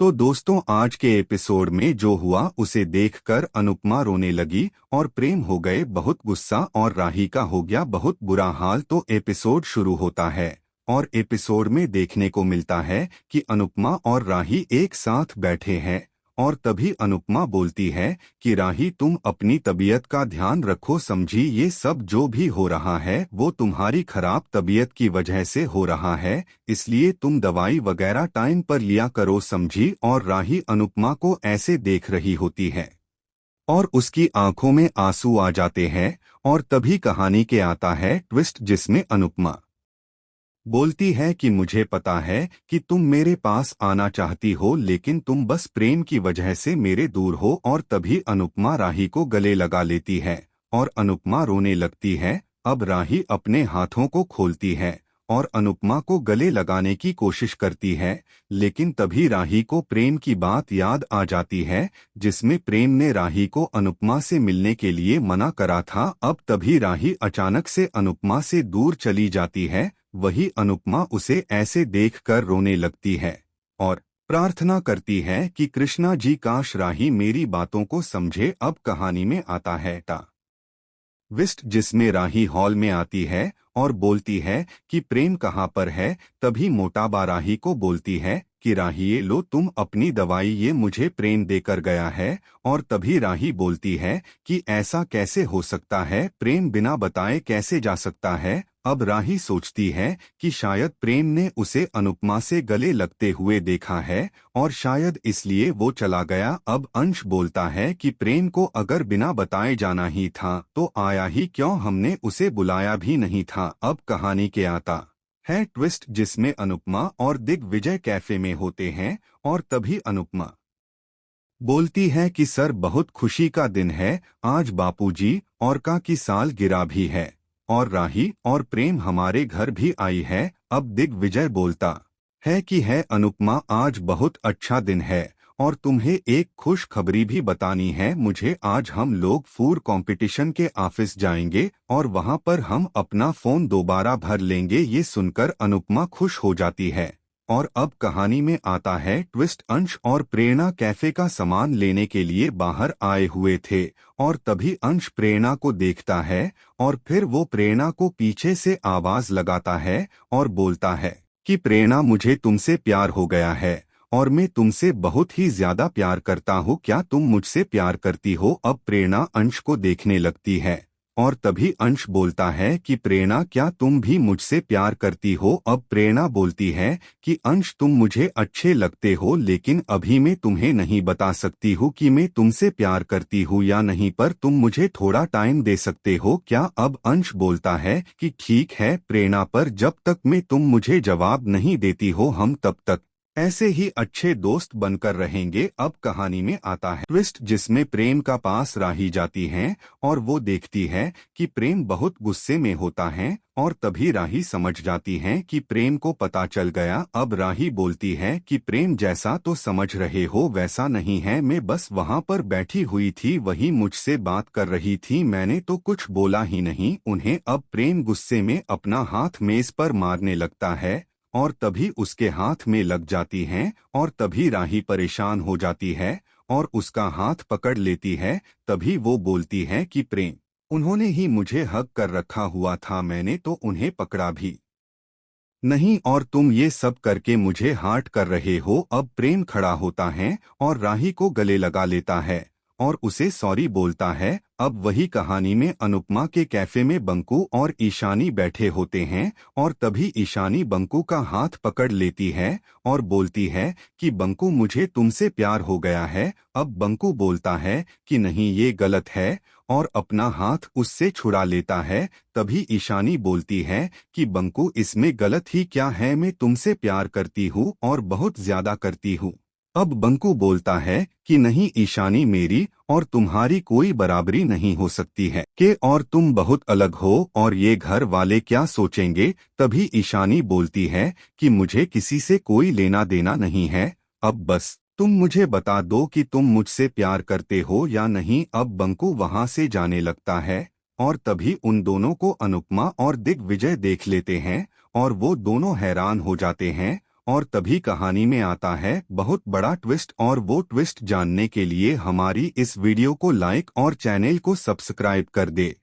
तो दोस्तों, आज के एपिसोड में जो हुआ उसे देखकर अनुपमा रोने लगी और प्रेम हो गए बहुत गुस्सा और राही का हो गया बहुत बुरा हाल। तो एपिसोड शुरू होता है और एपिसोड में देखने को मिलता है कि अनुपमा और राही एक साथ बैठे हैं और तभी अनुपमा बोलती है कि राही, तुम अपनी तबीयत का ध्यान रखो, समझी। ये सब जो भी हो रहा है वो तुम्हारी खराब तबीयत की वजह से हो रहा है, इसलिए तुम दवाई वगैरह टाइम पर लिया करो, समझी। और राही अनुपमा को ऐसे देख रही होती है और उसकी आंखों में आंसू आ जाते हैं। और तभी कहानी के आता है ट्विस्ट, जिसमें अनुपमा बोलती है कि मुझे पता है कि तुम मेरे पास आना चाहती हो, लेकिन तुम बस प्रेम की वजह से मेरे दूर हो। और तभी अनुपमा राही को गले लगा लेती है और अनुपमा रोने लगती है। अब राही अपने हाथों को खोलती है और अनुपमा को गले लगाने की कोशिश करती है, लेकिन तभी राही को प्रेम की बात याद आ जाती है, जिसमें प्रेम ने राही को अनुपमा से मिलने के लिए मना करा था। अब तभी राही अचानक से अनुपमा से दूर चली जाती है। वही अनुपमा उसे ऐसे देखकर रोने लगती है और प्रार्थना करती है कि कृष्णा जी, काश राही मेरी बातों को समझे। अब कहानी में आता है ट्विस्ट, जिसमें राही हॉल में आती है और बोलती है कि प्रेम कहाँ पर है। तभी मोटाबा राही को बोलती है कि राही, ये लो तुम अपनी दवाई, ये मुझे प्रेम देकर गया है। और तभी राही बोलती है कि ऐसा कैसे हो सकता है, प्रेम बिना बताए कैसे जा सकता है। अब राही सोचती है कि शायद प्रेम ने उसे अनुपमा से गले लगते हुए देखा है और शायद इसलिए वो चला गया। अब अंश बोलता है कि प्रेम को अगर बिना बताए जाना ही था तो आया ही क्यों, हमने उसे बुलाया भी नहीं था। अब कहानी के आता है ट्विस्ट, जिसमें अनुपमा और दिग्विजय कैफे में होते हैं और तभी अनुपमा बोलती है कि सर, बहुत खुशी का दिन है आज, बापूजी और का की साल गिरा भी है और राही और प्रेम हमारे घर भी आई है। अब दिग्विजय बोलता है कि है अनुपमा, आज बहुत अच्छा दिन है और तुम्हें एक खुश खबरी भी बतानी है मुझे। आज हम लोग फूड कंपटीशन के ऑफिस जाएंगे और वहां पर हम अपना फोन दोबारा भर लेंगे। ये सुनकर अनुपमा खुश हो जाती है। और अब कहानी में आता है ट्विस्ट, अंश और प्रेरणा कैफे का सामान लेने के लिए बाहर आए हुए थे और तभी अंश प्रेरणा को देखता है और फिर वो प्रेरणा को पीछे से आवाज लगाता है और बोलता है कि प्रेरणा, मुझे तुमसे प्यार हो गया है और मैं तुमसे बहुत ही ज्यादा प्यार करता हूँ, क्या तुम मुझसे प्यार करती हो। अब प्रेरणा अंश को देखने लगती है और तभी अंश बोलता है कि प्रेरणा, क्या तुम भी मुझसे प्यार करती हो। अब प्रेरणा बोलती है कि अंश, तुम मुझे अच्छे लगते हो, लेकिन अभी मैं तुम्हें नहीं बता सकती हूँ कि मैं तुमसे प्यार करती हूँ या नहीं, पर तुम मुझे थोड़ा टाइम दे सकते हो क्या। अब अंश बोलता है कि ठीक है प्रेरणा, पर जब तक मैं तुम मुझे जवाब नहीं देती हो हम तब तक ऐसे ही अच्छे दोस्त बनकर रहेंगे। अब कहानी में आता है ट्विस्ट, जिसमें प्रेम का पास राही जाती हैं और वो देखती है कि प्रेम बहुत गुस्से में होता है और तभी राही समझ जाती हैं कि प्रेम को पता चल गया। अब राही बोलती है कि प्रेम, जैसा तो समझ रहे हो वैसा नहीं है, मैं बस वहां पर बैठी हुई थी, वही मुझसे बात कर रही थी, मैंने तो कुछ बोला ही नहीं उन्हें। अब प्रेम गुस्से में अपना हाथ मेज पर मारने लगता है और तभी उसके हाथ में लग जाती हैं और तभी राही परेशान हो जाती है और उसका हाथ पकड़ लेती है। तभी वो बोलती है कि प्रेम, उन्होंने ही मुझे हक कर रखा हुआ था, मैंने तो उन्हें पकड़ा भी नहीं और तुम ये सब करके मुझे हार्ट कर रहे हो। अब प्रेम खड़ा होता है और राही को गले लगा लेता है और उसे सॉरी बोलता है। अब वही कहानी में अनुपमा के कैफे में बंकू और ईशानी बैठे होते हैं और तभी ईशानी बंकू का हाथ पकड़ लेती है और बोलती है कि बंकू, मुझे तुमसे प्यार हो गया है। अब बंकू बोलता है कि नहीं, ये गलत है और अपना हाथ उससे छुड़ा लेता है। तभी ईशानी बोलती है कि बंकू, इसमें गलत ही क्या है, मैं तुमसे प्यार करती हूँ और बहुत ज्यादा करती हूँ। अब बंकू बोलता है कि नहीं ईशानी, मेरी और तुम्हारी कोई बराबरी नहीं हो सकती है कि और तुम बहुत अलग हो और ये घर वाले क्या सोचेंगे। तभी ईशानी बोलती है कि मुझे किसी से कोई लेना देना नहीं है, अब बस तुम मुझे बता दो कि तुम मुझसे प्यार करते हो या नहीं। अब बंकू वहां से जाने लगता है और तभी उन दोनों को अनुपमा और दिग्विजय देख लेते हैं और वो दोनों हैरान हो जाते हैं और तभी कहानी में आता है बहुत बड़ा ट्विस्ट, और वो ट्विस्ट जानने के लिए हमारी इस वीडियो को लाइक और चैनल को सब्सक्राइब कर दे।